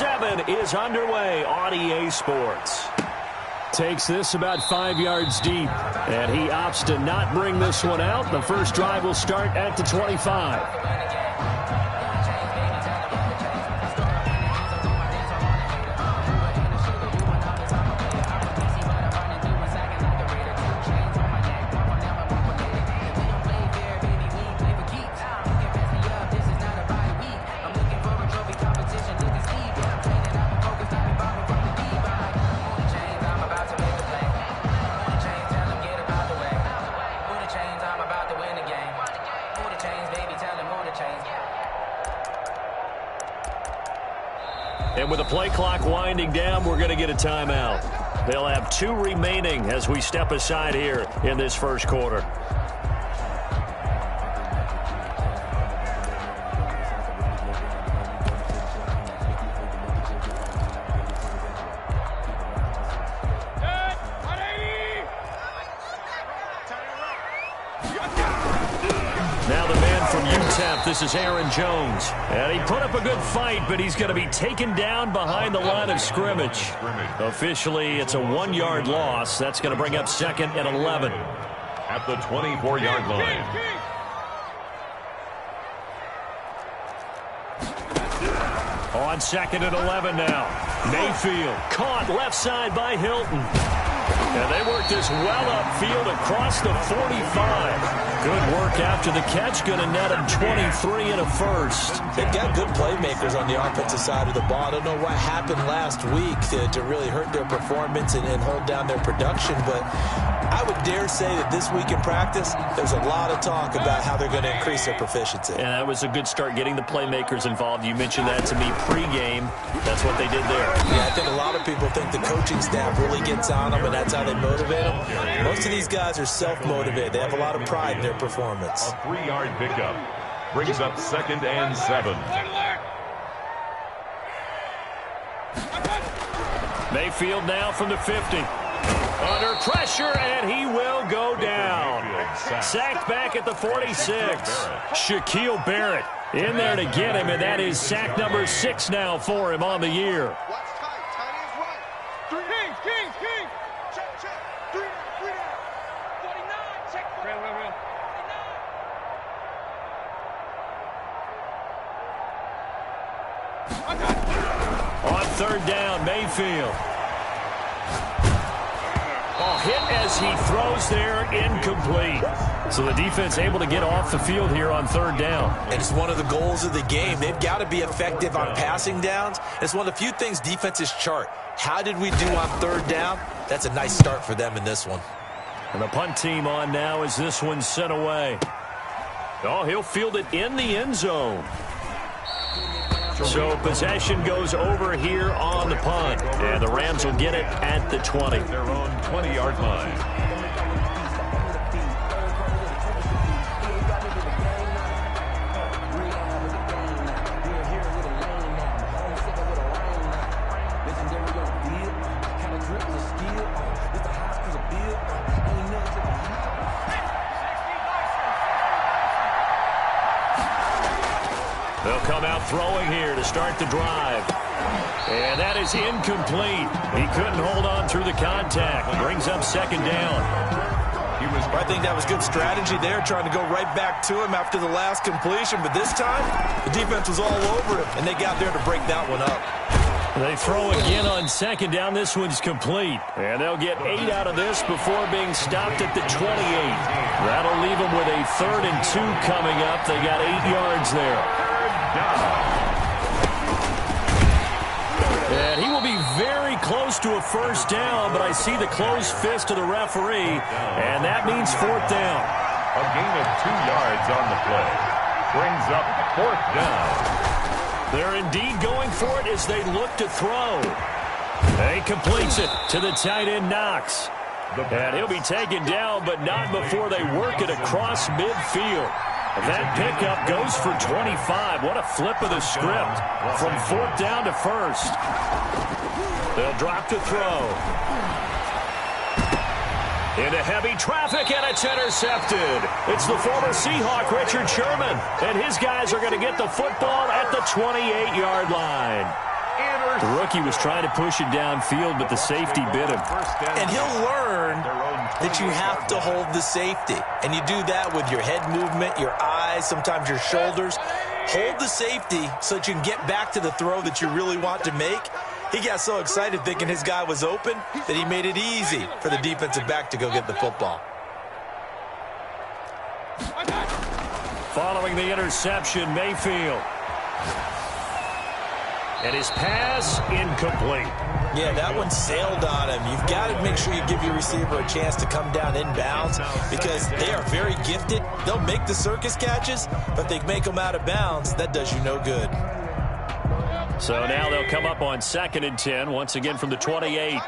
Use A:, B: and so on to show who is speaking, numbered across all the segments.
A: 7 is underway on EA Sports. Takes this about 5 yards deep, and he opts to not bring this one out. The first drive will start at the 25. And with the play clock winding down, we're going to get a timeout. They'll have 2 remaining as we step aside here in this first quarter. This is Aaron Jones. And he put up a good fight, but he's going to be taken down behind the line of scrimmage. Officially, it's a 1-yard loss. That's going to bring up 2nd and 11.
B: At the 24-yard line.
A: On 2nd and 11 now. Mayfield caught left side by Hilton. And they work this well upfield across the 45. Good work after the catch. Going to net him 23 and a first.
C: They've got good playmakers on the offensive side of the ball. I don't know what happened last week to really hurt their performance and hold down their production, but I would dare say that this week in practice, there's a lot of talk about how they're going to increase their proficiency.
A: And that was a good start getting the playmakers involved. You mentioned that to me pregame. That's what they did there.
C: Yeah, I think a lot of people think the coaching staff really gets on them, and that's how they motivate them. Most of these guys are self-motivated. They have a lot of pride in their performance.
B: A 3-yard pickup brings up 2nd and 7.
A: Mayfield now from the 50. Under pressure, and he will go down. Sacked back at the 46. Shaquille Barrett in there to get him, and that is sack number 6 now for him on the year. On 3rd down, Mayfield. Hit as he throws there, incomplete. So the defense able to get off the field here on 3rd down.
C: And it's one of the goals of the game. They've got to be effective on passing downs. It's one of the few things defenses chart. How did we do on 3rd down? That's a nice start for them in this one.
A: And the punt team on now as this one's sent away. Oh, he'll field it in the end zone. So possession goes over here on the punt. And the Rams will get it at the 20.
B: Their own 20-yard line.
A: They'll come out throwing here to start the drive. And that is incomplete. He couldn't hold on through the contact. Brings up 2nd down.
C: I think that was good strategy there, trying to go right back to him after the last completion. But this time, the defense was all over him, and they got there to break that one up.
A: They throw again on 2nd down. This one's complete. And they'll get 8 out of this before being stopped at the 28. That'll leave them with a 3rd and 2 coming up. They got 8 yards there. And he will be very close to a first down, but I see the closed fist of the referee, and that means 4th down.
B: A gain of 2 yards on the play. Brings up 4th down.
A: They're indeed going for it as they look to throw. He completes it to the tight end, Knox. And he'll be taken down, but not before they work it across midfield. That pickup goes for 25. What a flip of the script from 4th down to 1st. They'll drop to throw. Into heavy traffic, and it's intercepted. It's the former Seahawk, Richard Sherman, and his guys are going to get the football at the 28-yard line. The rookie was trying to push it downfield, but the safety bit him.
C: And he'll learn that you have to hold the safety. And you do that with your head movement, your eyes, sometimes your shoulders. Hold the safety so that you can get back to the throw that you really want to make. He got so excited thinking his guy was open that he made it easy for the defensive back to go get the football.
A: Following the interception, Mayfield. And his pass incomplete.
C: Yeah, that one sailed on him. You've got to make sure you give your receiver a chance to come down inbounds because they are very gifted. They'll make the circus catches, but they make them out of bounds. That does you no good.
A: So now they'll come up on 2nd and 10, once again from the 28.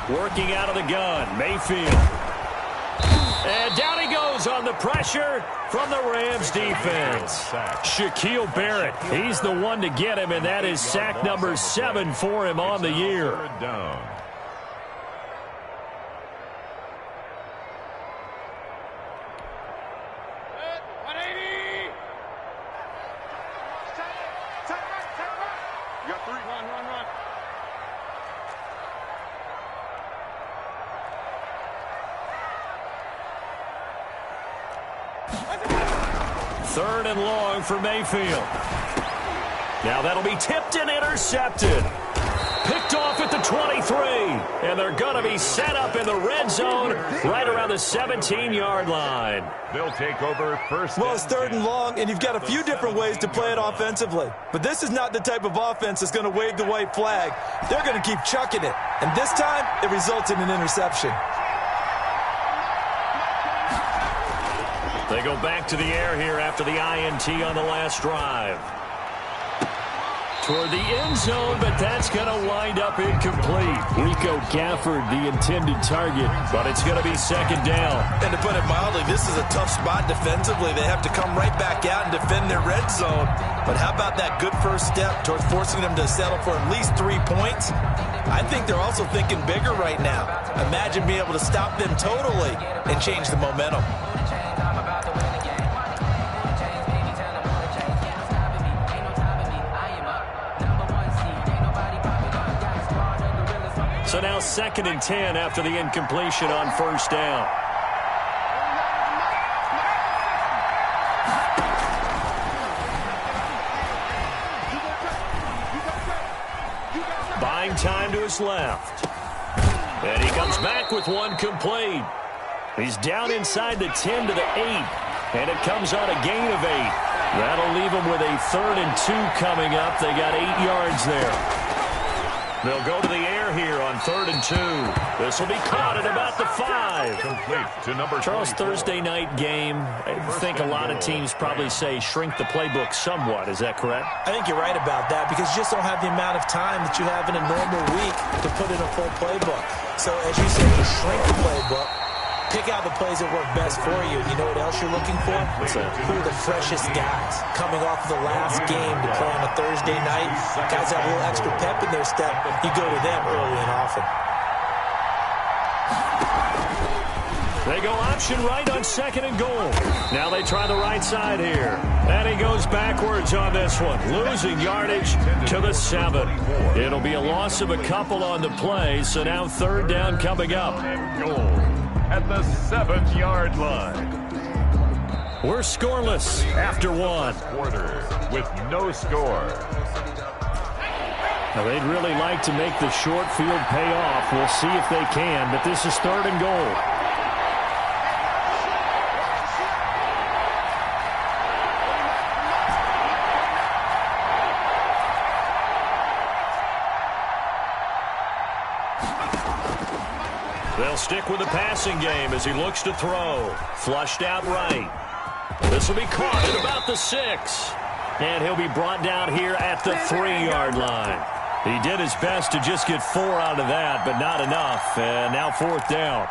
A: Working out of the gun, Mayfield. And down he goes on the pressure from the Rams defense. Shaquille Barrett, he's the one to get him, and that is sack number 7 for him on the year. Third and long for Mayfield. Now that'll be tipped and intercepted. Picked off at the 23. And they're going to be set up in the red zone right around the 17-yard line.
B: They'll take over first.
C: Well, it's 3rd and long, and you've got a few different ways to play it offensively. But this is not the type of offense that's going to wave the white flag. They're going to keep chucking it. And this time, it results in an interception.
A: They go back to the air here after the INT on the last drive. Toward the end zone, but that's going to wind up incomplete. Rico Gafford, the intended target, but it's going to be 2nd down.
C: And to put it mildly, this is a tough spot defensively. They have to come right back out and defend their red zone. But how about that good first step towards forcing them to settle for at least 3 points? I think they're also thinking bigger right now. Imagine being able to stop them totally and change the momentum.
A: So now 2nd and 10 after the incompletion on 1st down. Buying time to his left. And he comes back with one complete. He's down inside the 10 to the 8. And it comes on a gain of 8. That'll leave him with a 3rd and 2 coming up. They got 8 yards there. They'll go to the air here on 3rd and 2. This will be caught at about the 5.
B: Complete to number
A: Charles,
B: 24.
A: Thursday night game. I think a lot of teams probably say shrink the playbook somewhat. Is that correct?
C: I think you're right about that because you just don't have the amount of time that you have in a normal week to put in a full playbook. So as you say, you shrink the playbook. Pick out the plays that work best for you. You know what else you're looking for? Who are the freshest guys coming off of the last game to play on a Thursday night? Guys have a little extra pep in their step. You go to them early and often.
A: They go option right on 2nd and goal. Now they try the right side here. And he goes backwards on this one, losing yardage to the 7. It'll be a loss of a couple on the play, so now 3rd down coming up.
B: Goal at the 7-yard line.
A: We're scoreless after 1.
B: Quarter with no score.
A: Now they'd really like to make the short field pay off. We'll see if they can, but this is 3rd and goal. They'll stick with the passing game as he looks to throw. Flushed out right. This will be caught at about the 6. And he'll be brought down here at the 3-yard line. He did his best to just get 4 out of that, but not enough. And now 4th down.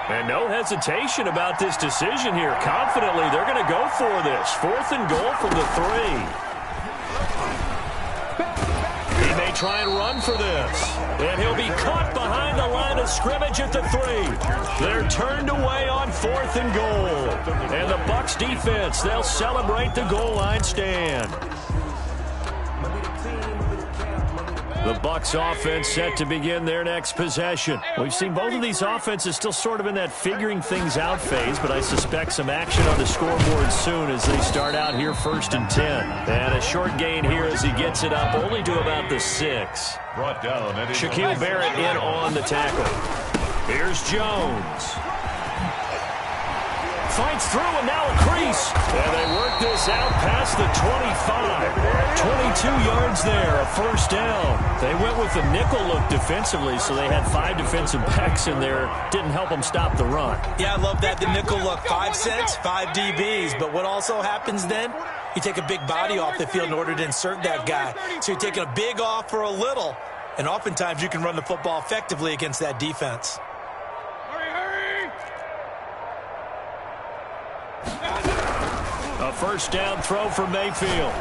A: And no hesitation about this decision here. Confidently, they're going to go for this. 4th and goal from the 3. He may try and run for this. And he'll be caught behind the line of scrimmage at the 3. They're turned away on 4th and goal. And the Bucs defense, they'll celebrate the goal line stand. The Bucs offense set to begin their next possession. We've seen both of these offenses still sort of in that figuring things out phase, but I suspect some action on the scoreboard soon as they start out here 1st and 10. And a short gain here as he gets it up only to about the 6.
B: Brought down.
A: Shaquille Barrett in on the tackle. Here's Jones. Fights through and now a crease. And they work this out past the 25. 22 yards there, a first down. They went with a nickel look defensively, so they had 5 defensive backs in there. Didn't help them stop the run.
C: Yeah, I love that, the nickel look. 5 cents, 5 DBs. But what also happens then? You take a big body off the field in order to insert that guy. So you're taking a big off for a little. And oftentimes you can run the football effectively against that defense.
A: A first down throw for Mayfield.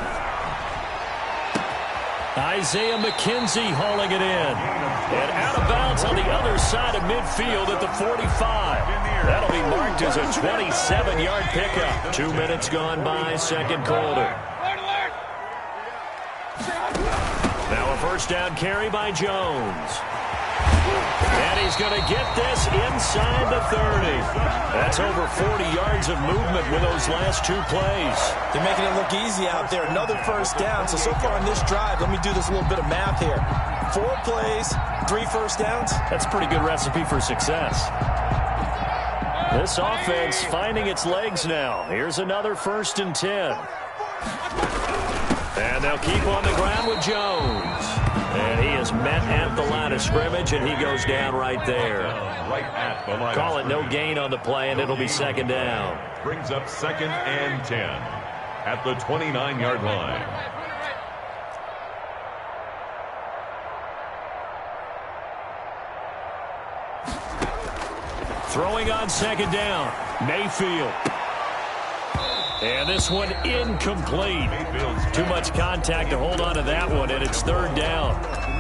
A: Isaiah McKenzie hauling it in. And out of bounds on the other side of midfield at the 45. That'll be marked as a 27-yard pickup. 2 minutes gone by, second quarter. Now a first down carry by Jones. And he's going to get this inside the 30. That's over 40 yards of movement with those last 2 plays.
C: They're making it look easy out there. Another first down. So far on this drive, let me do this little bit of math here. 4 plays, 3 first downs.
A: That's a pretty good recipe for success. This offense finding its legs now. Here's another 1st and 10. And they'll keep on the ground with Jones. And he is met at the line of scrimmage, and he goes down right there.
B: Right at the line.
A: Call it no gain on the play, and it'll be second down.
B: Brings up 2nd and 10 at the 29-yard line.
A: Throwing on second down, Mayfield. And this one incomplete. Too much contact to hold on to that one, and it's 3rd down.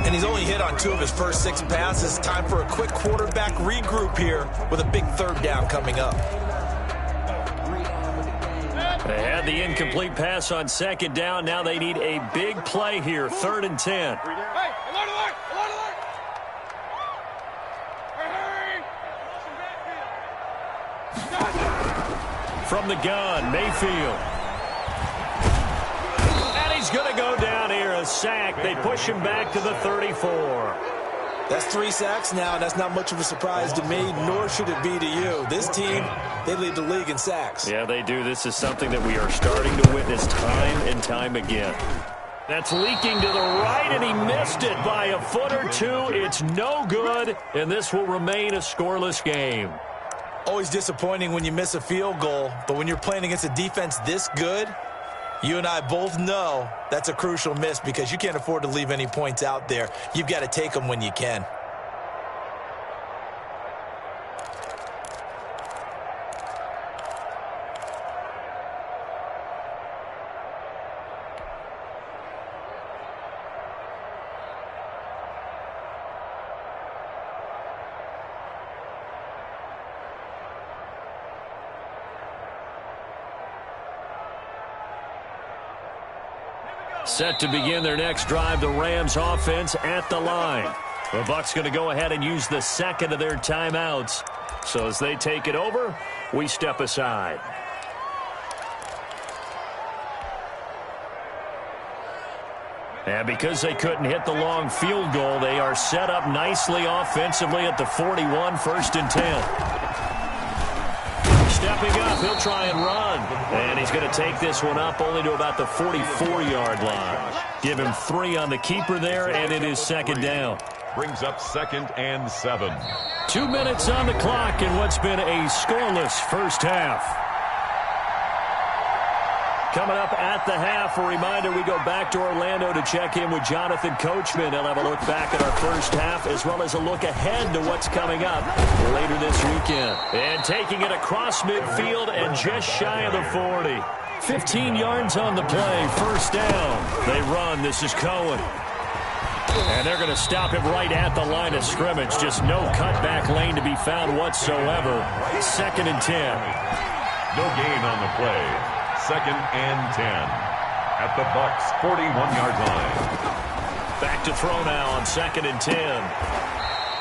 C: And he's only hit on 2 of his first 6 passes. Time for a quick quarterback regroup here with a big 3rd down coming up.
A: They had the incomplete pass on second down. Now they need a big play here, 3rd and 10. From the gun, Mayfield. And he's going to go down here, a sack. They push him back to the 34.
C: That's 3 sacks now, and that's not much of a surprise to me, nor should it be to you. This team, they lead the league in sacks.
A: Yeah, they do. This is something that we are starting to witness time and time again. That's leaking to the right, and he missed it by a foot or 2. It's no good, and this will remain a scoreless game.
C: Always disappointing when you miss a field goal, but when you're playing against a defense this good, you and I both know that's a crucial miss because you can't afford to leave any points out there. You've got to take them when you can.
A: Set to begin their next drive, the Rams offense at the line. The Bucs going to go ahead and use the second of their timeouts. So as they take it over, we step aside. And because they couldn't hit the long field goal, they are set up nicely offensively at the 41, 1st and 10. Stepping up, he'll try and run. And he's going to take this one up only to about the 44-yard line. Give him 3 on the keeper there, and it is second down.
B: Brings up 2nd and 7.
A: 2 minutes on the clock in what's been a scoreless first half. Coming up at the half, a reminder, we go back to Orlando to check in with Jonathan Coachman. He'll have a look back at our first half as well as a look ahead to what's coming up later this weekend. And taking it across midfield and just shy of the 40. 15 yards on the play, first down. They run. This is Cohen. And they're going to stop him right at the line of scrimmage. Just no cutback lane to be found whatsoever. 2nd and 10.
B: No gain on the play. 2nd and 10. At the Bucs' 41-yard line.
A: Back to throw now on 2nd and 10.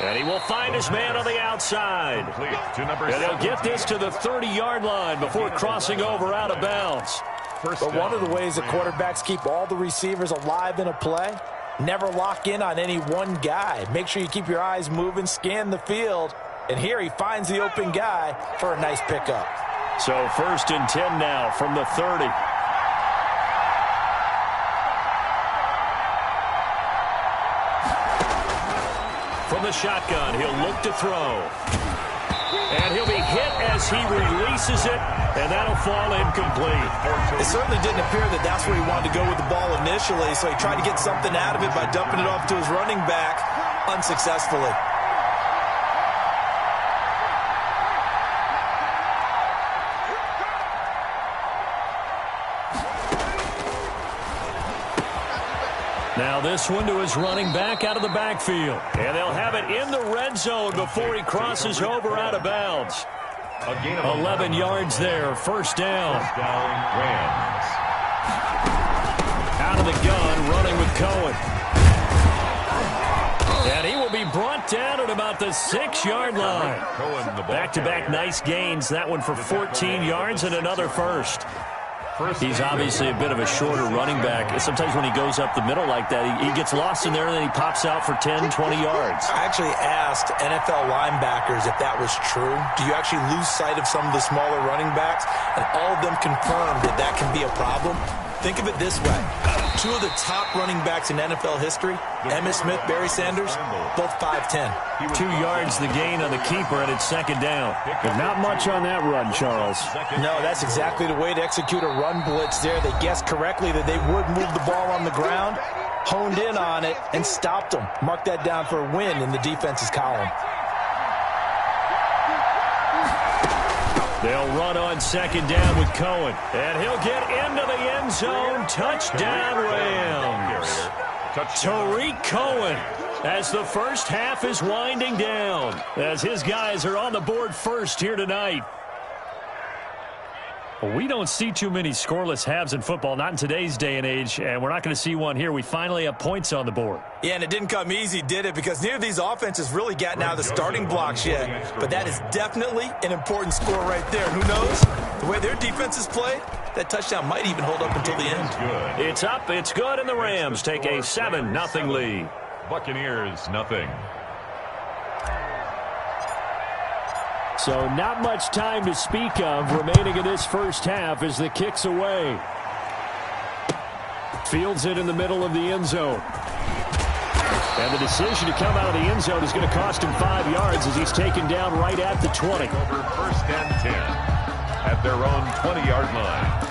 A: And he will find his man on the outside. And he'll get this to the 30-yard line before crossing over out of bounds.
C: But one of the ways that quarterbacks keep all the receivers alive in a play, never lock in on any one guy. Make sure you keep your eyes moving, scan the field. And here he finds the open guy for a nice pickup.
A: So 1st and 10 now from the 30. From the shotgun, he'll look to throw. And he'll be hit as he releases it, and that'll fall incomplete.
C: It certainly didn't appear that that's where he wanted to go with the ball initially, so he tried to get something out of it by dumping it off to his running back unsuccessfully.
A: Now this one to his running back out of the backfield. And they'll have it in the red zone before he crosses over out of bounds. 11 yards there, first down.
B: Rams.
A: Out of the gun, running with Cohen. And he will be brought down at about the 6-yard line. Back-to-back nice gains. That one for 14 yards and another first. He's obviously a bit of a shorter running back. Sometimes when he goes up the middle like that, he gets lost in there and then he pops out for 10, 20 yards.
C: I actually asked NFL linebackers if that was true. Do you actually lose sight of some of the smaller running backs? And all of them confirmed that that can be a problem. Think of it this way. 2 of the top running backs in NFL history, Emmitt Smith, Barry Sanders, both 5'10".
A: 2 yards the gain on the keeper, and it's 2nd down. But not much on that run, Charles.
C: No, that's exactly the way to execute a run blitz there. They guessed correctly that they would move the ball on the ground, honed in on it, and stopped them. Mark that down for a win in the defense's column.
A: They'll run on 2nd down with Cohen. And he'll get into the end zone. Touchdown, Rams. Tariq Cohen as the first half is winding down. As his guys are on the board first here tonight. Well, we don't see too many scoreless halves in football, not in today's day and age, and we're not going to see one here. We finally have points on the board.
C: Yeah, and it didn't come easy, did it? Because neither of these offenses really gotten out of the starting blocks yet. But that is definitely an important score right there. Who knows? The way their defense is played, that touchdown might even hold up until the end.
A: It's up, it's good, and the Rams take a 7-0 lead.
B: Buccaneers, nothing.
A: So not much time to speak of remaining in this first half as the kick's away. Fields it in the middle of the end zone. And the decision to come out of the end zone is going to cost him 5 yards as he's taken down right at the 20.
B: Over 1st and 10 at their own 20-yard line.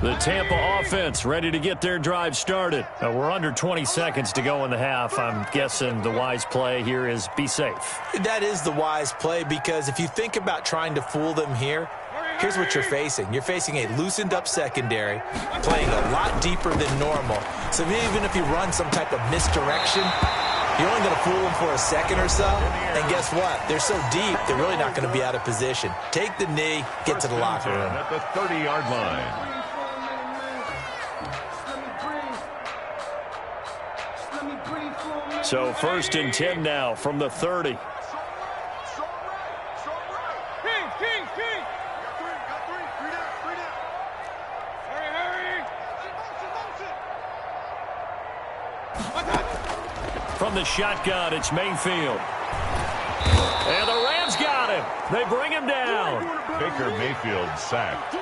A: The Tampa offense ready to get their drive started. We're under 20 seconds to go in the half. I'm guessing the wise play here is be safe.
C: That is the wise play, because if you think about trying to fool them here, here's what you're facing. You're facing a loosened up secondary, playing a lot deeper than normal. So even if you run some type of misdirection, you're only going to fool them for a second or so. And guess what? They're so deep, they're really not going to be out of position. Take the knee, get to the locker room.
B: At the 30-yard line.
A: So 1st and 10 now from the 30. From the shotgun, it's Mayfield. And the Rams got him. They bring him down.
B: Baker Mayfield sacked.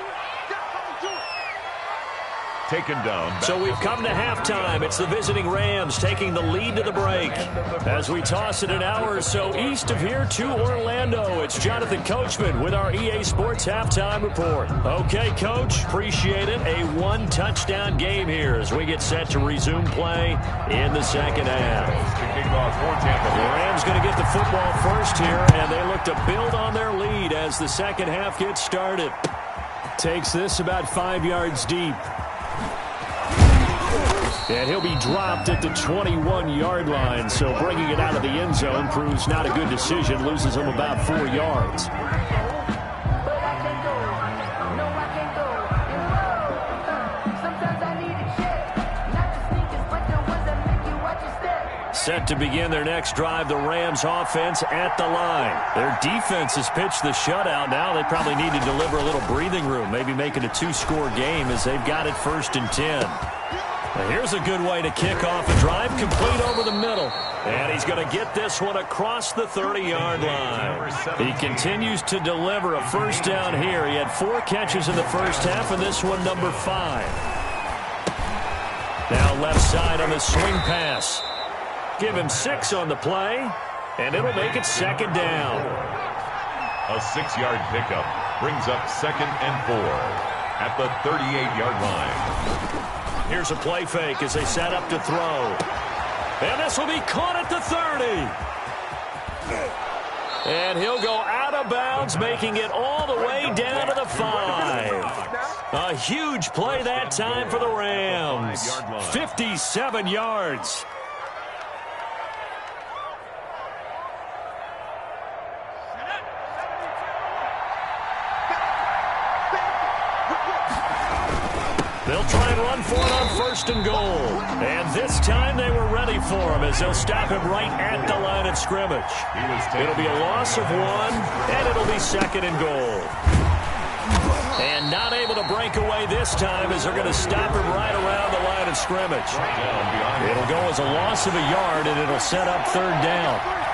B: taken down.
A: So we've come to halftime. It's the visiting Rams taking the lead to the break. As we toss it an hour or so east of here to Orlando, it's Jonathan Coachman with our EA Sports Halftime Report. Okay, Coach, appreciate it. A one-touchdown game here as we get set to resume play in the second half. The Rams going to get the football first here, and they look to build on their lead as the second half gets started. Takes this about 5 yards deep. And he'll be dropped at the 21-yard line, so bringing it out of the end zone proves not a good decision, loses him about 4 yards. Set to begin their next drive, the Rams offense at the line. Their defense has pitched the shutout. Now they probably need to deliver a little breathing room, maybe make it a two-score game as they've got it 1st and 10. Now here's a good way to kick off a drive, complete over the middle. And he's going to get this one across the 30-yard line. He continues to deliver a first down here. He had 4 catches in the first half, and this one number 5. Now left side on the swing pass. Give him 6 on the play, and it'll make it second down.
B: A 6-yard pickup brings up 2nd and 4 at the 38-yard line.
A: Here's a play fake as they set up to throw. And this will be caught at the 30. And he'll go out of bounds, making it all the way down to the 5. A huge play that time for the Rams. 57 yards. They'll try and run for it on 1st and goal. And this time they were ready for him as they'll stop him right at the line of scrimmage. It'll be a loss of 1, and it'll be 2nd and goal. And not able to break away this time as they're going to stop him right around the line of scrimmage. It'll go as a loss of a yard, and it'll set up 3rd down.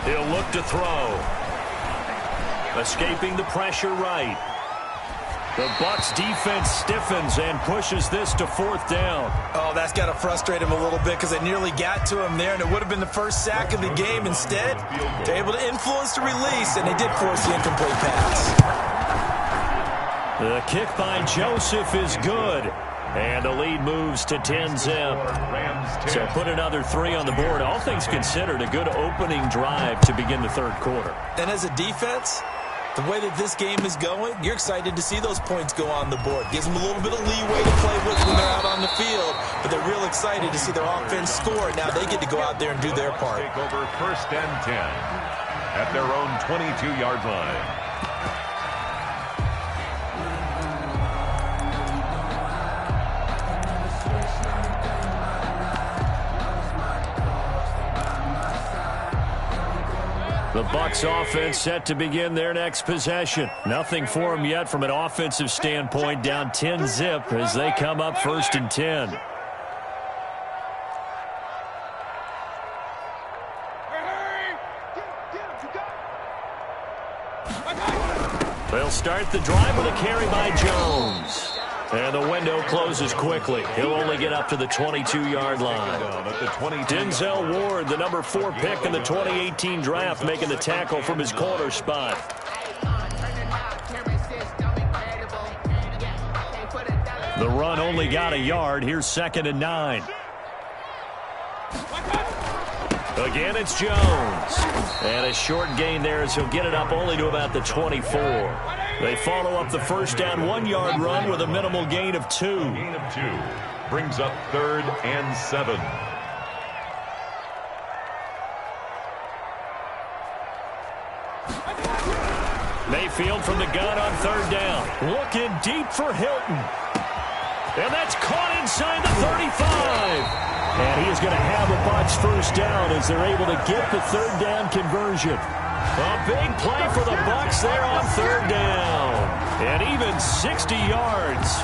A: He'll look to throw. Escaping the pressure right. The Bucs defense stiffens and pushes this to 4th down.
C: Oh, that's got to frustrate him a little bit because they nearly got to him there, and it would have been the first sack of the game. Instead, they're able to influence the release, and they did force the incomplete pass.
A: The kick by Joseph is good. And the lead moves to 10-zip. So put another 3 on the board. All things considered, a good opening drive to begin the 3rd quarter.
C: And as a defense, the way that this game is going, you're excited to see those points go on the board. Gives them a little bit of leeway to play with when they're out on the field. But they're real excited to see their offense score. Now they get to go out there and do their part.
B: Take over 1st and 10 at their own 22-yard line.
A: The Bucs offense set to begin their next possession. Nothing for them yet from an offensive standpoint, down 10-zip as they come up 1st and 10. They'll start the drive with a carry by Jones. And the window closes quickly. He'll only get up to the 22-yard line. Denzel Ward, the number 4 pick in the 2018 draft, making the tackle from his corner spot. The run only got a yard. Here's 2nd and 9. Again, it's Jones. And a short gain there as he'll get it up only to about the 24. They follow up the first down 1-yard run with a minimal gain of 2.
B: Gain of 2 brings up 3rd and 7.
A: Mayfield from the gun on 3rd down. Looking deep for Hilton. And that's caught inside the 35. And he is going to have a Bucs first down as they're able to get the 3rd down conversion. A big play for the Bucs there on third down. And even 60 yards.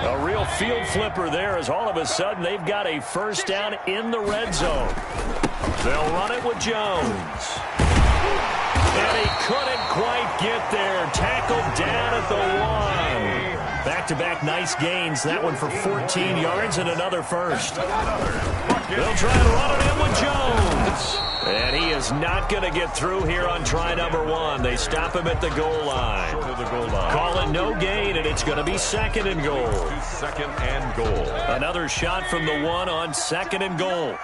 A: A real field flipper there as all of a sudden they've got a first down in the red zone. They'll run it with Jones. And he couldn't quite get there. Tackled down at the 1. Back-to-back nice gains. That one for 14 yards and another first. They'll try to run it in with Jones. And he is not going to get through here on try number 1. They stop him at the goal line. Call it no gain, and it's going to be second and goal.
B: Second and goal.
A: Another shot from the 1 on second and goal.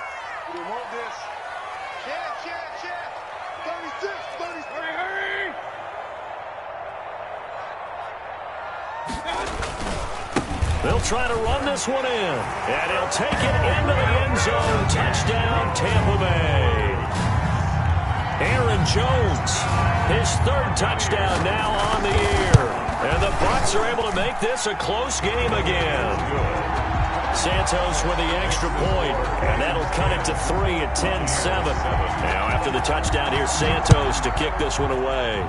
A: They'll try to run this one in. And he'll take it into the end zone. Touchdown, Tampa Bay. Aaron Jones, his third touchdown now on the year. And the Bucs are able to make this a close game again. Santos with the extra point, and that'll cut it to 3 at 10-7. Now after the touchdown, here's Santos to kick this one away.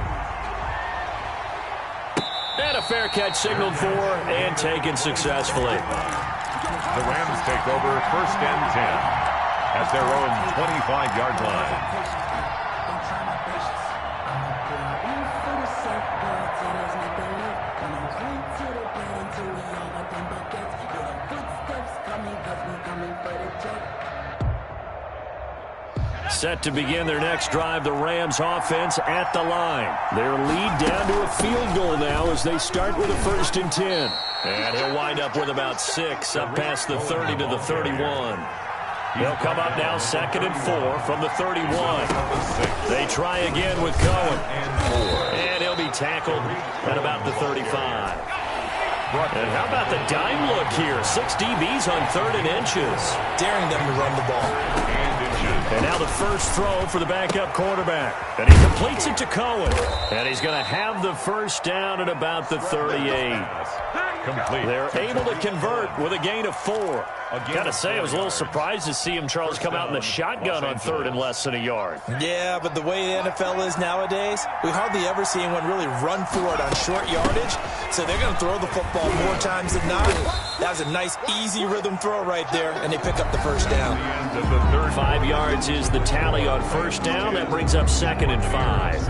A: And a fair catch signaled for and taken successfully.
B: The Rams take over first and 10 at their own 25-yard line.
A: Set to begin their next drive, the Rams offense at the line. Their lead down to a field goal now as they start with a first and 10. And he'll wind up with about 6 up past the 30 to the 31. They'll come up now second and 4 from the 31. They try again with Cohen. And he'll be tackled at about the 35. And how about the dime look here? 6 DBs on third and inches.
C: Daring them to run the ball.
A: And now the first throw for the backup quarterback. And he completes it to Cohen. And he's going to have the first down at about the 38.
B: Complete.
A: They're able to convert with a gain of 4. Got to say, I was a little surprised to see him, Charles, come out in the shotgun on third and less than a yard.
C: Yeah, but the way the NFL is nowadays, we hardly ever see anyone really run for it on short yardage. So they're going to throw the football more times than not. That was a nice, easy rhythm throw right there, and they pick up the first down.
A: 5 yards is the tally on first down. That brings up second and 5.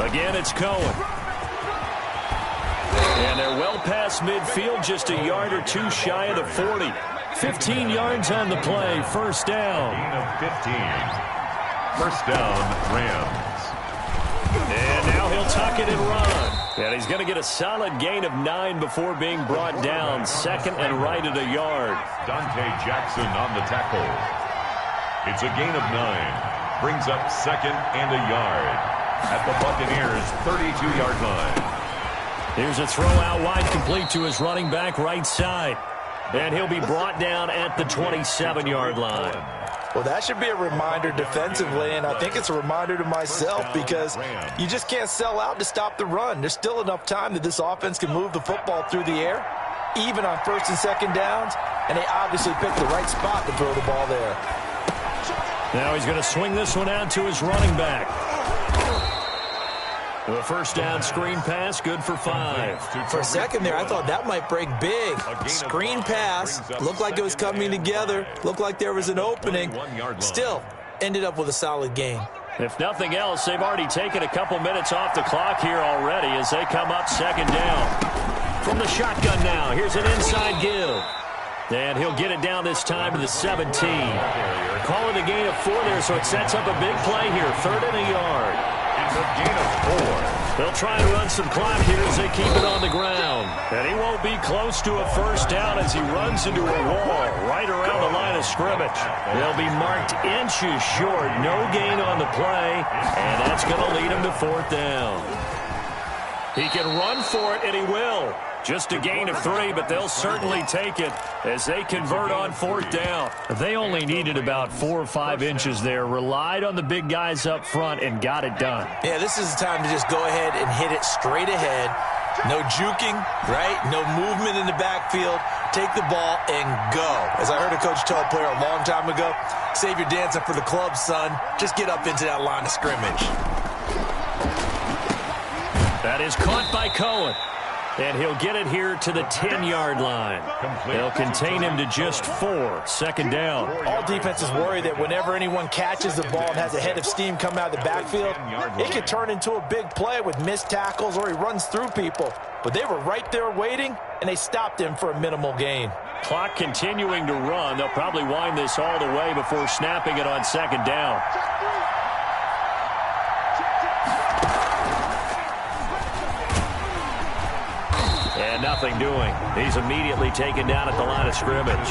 A: Again, it's Cohen. And they're well past midfield, just a yard or two shy of the 40. 15 yards on the play, first down.
B: Gain of 15. First down, Rams.
A: And now he'll tuck it and run. And he's going to get a solid gain of 9 before being brought down. Second and right at a yard.
B: Dante Jackson on the tackle. It's a gain of 9. Brings up second and a yard at the Buccaneers' 32-yard line.
A: Here's a throw out wide, complete to his running back right side. And he'll be brought down at the 27-yard line.
C: Well, that should be a reminder defensively, and I think it's a reminder to myself because you just can't sell out to stop the run. There's still enough time that this offense can move the football through the air, even on first and second downs, and they obviously picked the right spot to throw the ball there.
A: Now he's going to swing this one out to his running back. The first down screen pass, good for 5.
C: For a second there, I thought that might break big. Screen pass, looked like it was coming together, looked like there was an opening. Still, ended up with a solid gain.
A: If nothing else, they've already taken a couple minutes off the clock here already as they come up second down. From the shotgun now, here's an inside give. And he'll get it down this time to the 17. Call it a gain of 4 there, so it sets up a big play here, third and a yard.
B: It's a gain of 4.
A: They'll try and run some clock here as they keep it on the ground. And he won't be close to a first down as he runs into a wall right around the line of scrimmage. They'll be marked inches short. No gain on the play, and that's going to lead him to fourth down. He can run for it, and he will. Just a gain of 3, but they'll certainly take it as they convert on 4th down. They only needed about 4 or 5 inches there, relied on the big guys up front, and got it done.
C: Yeah, this is the time to just go ahead and hit it straight ahead. No juking, right? No movement in the backfield. Take the ball and go. As I heard a coach tell a player a long time ago, save your dancing for the club, son. Just get up into that line of scrimmage.
A: That is caught by Cohen. And he'll get it here to the 10-yard line. They'll contain him to just 4. 2nd down.
C: All defenses worry that whenever anyone catches the ball and has a head of steam come out of the backfield, it could turn into a big play with missed tackles or he runs through people. But they were right there waiting, and they stopped him for a minimal gain.
A: Clock continuing to run. They'll probably wind this all the way before snapping it on 2nd down. And nothing doing. He's immediately taken down at the line of scrimmage.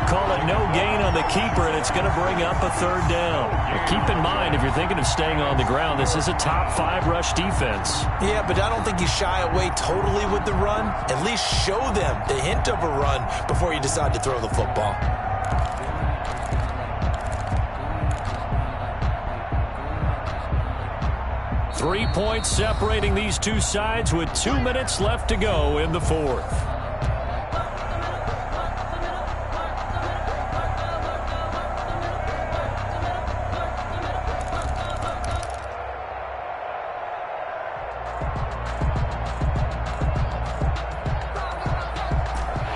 A: Call it no gain on the keeper, and it's going to bring up a 3rd down. Now keep in mind, if you're thinking of staying on the ground, this is a top 5 rush defense.
C: Yeah, but I don't think you shy away totally with the run. At least show them the hint of a run before you decide to throw the football.
A: Three points separating these two sides with 2 minutes left to go in the 4th.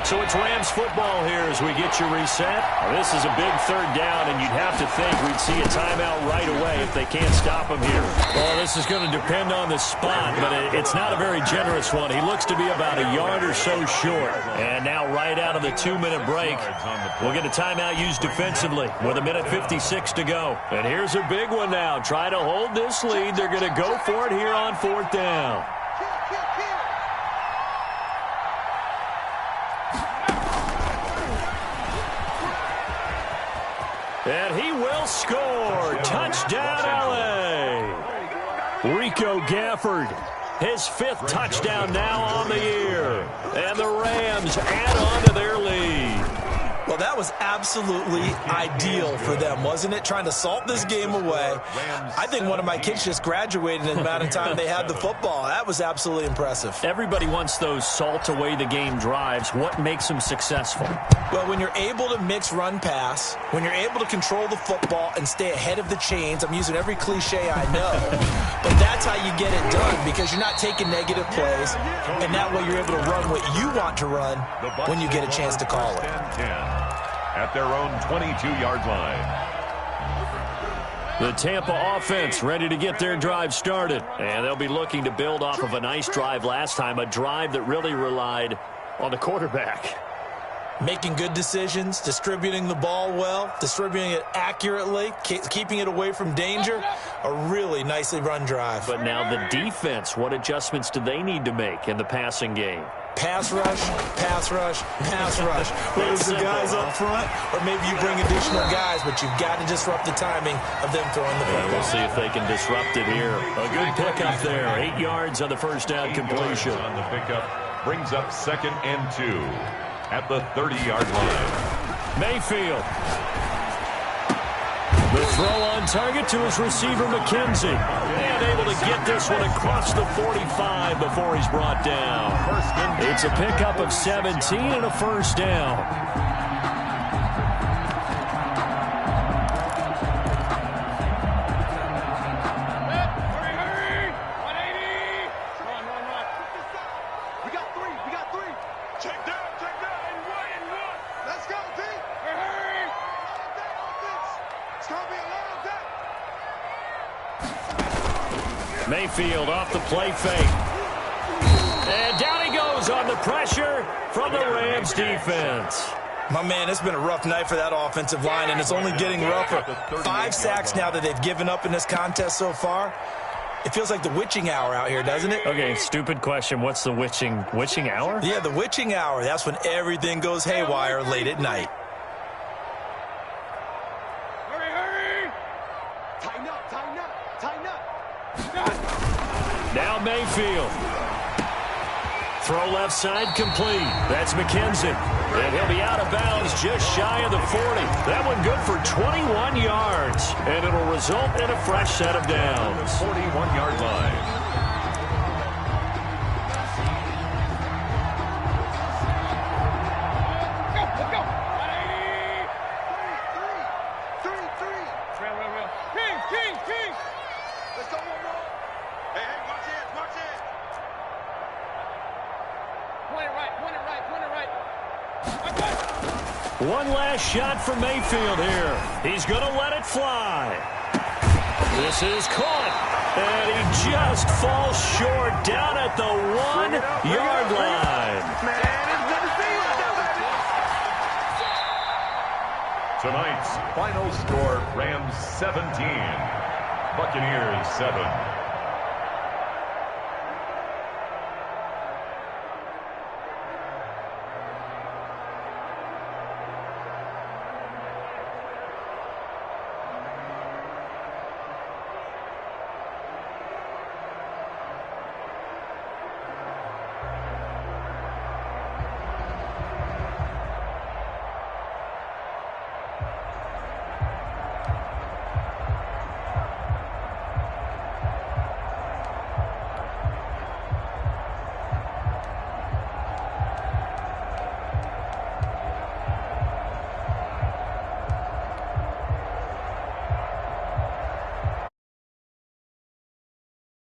A: So it's Rams football here as we get you reset. This is a big 3rd down, and you'd have to think we'd see a timeout right away if they can't stop him here. Well, this is going to depend on the spot, but it's not a very generous one. He looks to be about a yard or so short. And now right out of the 2-minute break, we'll get a timeout used defensively with 1:56 to go. And here's a big one now. Try to hold this lead. They're going to go for it here on 4th down. And he will score. Touchdown, L.A. Rico Gafford, his 5th touchdown now on the year. And the Rams add on to their lead.
C: Well, that was absolutely ideal for them, wasn't it? Trying to salt this game away. I think one of my kids just graduated in the amount of time they had the football. That was absolutely impressive.
A: Everybody wants those salt away the game drives. What makes them successful?
C: Well, when you're able to mix run-pass, when you're able to control the football and stay ahead of the chains, I'm using every cliche I know, but that's how you get it done because you're not taking negative plays, and that way you're able to run what you want to run when you get a chance to call it.
B: At their own 22-yard line.
A: The Tampa offense ready to get their drive started. And they'll be looking to build off of a nice drive last time, a drive that really relied on the quarterback.
C: Making good decisions, distributing the ball well, distributing it accurately, keeping it away from danger. A really nicely run drive.
A: But now the defense, what adjustments do they need to make in the passing game?
C: Pass rush, pass rush, pass rush. Whether it's the guys up front or maybe you bring additional guys, but you've got to disrupt the timing of them throwing the football.
A: We'll see if they can disrupt it here. A good pickup there. 8 yards on the 1st down completion.
B: On the pickup brings up 2nd and 2 at the 30-yard line.
A: Mayfield. The throw on target to his receiver, McKenzie. And able to get this one across the 45 before he's brought down. It's a pickup of 17 and a 1st down. Mayfield off the play fake. And down he goes on the pressure from the Rams defense.
C: My man, it's been a rough night for that offensive line, and it's only getting rougher. 5 sacks now that they've given up in this contest so far. It feels like the witching hour out here, doesn't it?
A: Okay, stupid question. What's the witching hour?
C: Yeah, the witching hour. That's when everything goes haywire late at night.
A: Now Mayfield. Throw left side complete. That's McKenzie. And he'll be out of bounds just shy of the 40. That one good for 21 yards. And it'll result in a fresh set of downs.
B: 41-yard line.
A: One last shot for Mayfield here. He's going to let it fly. This is caught. And he just falls short down at the 1-yard line.
B: Tonight's final score, Rams 17, Buccaneers 7.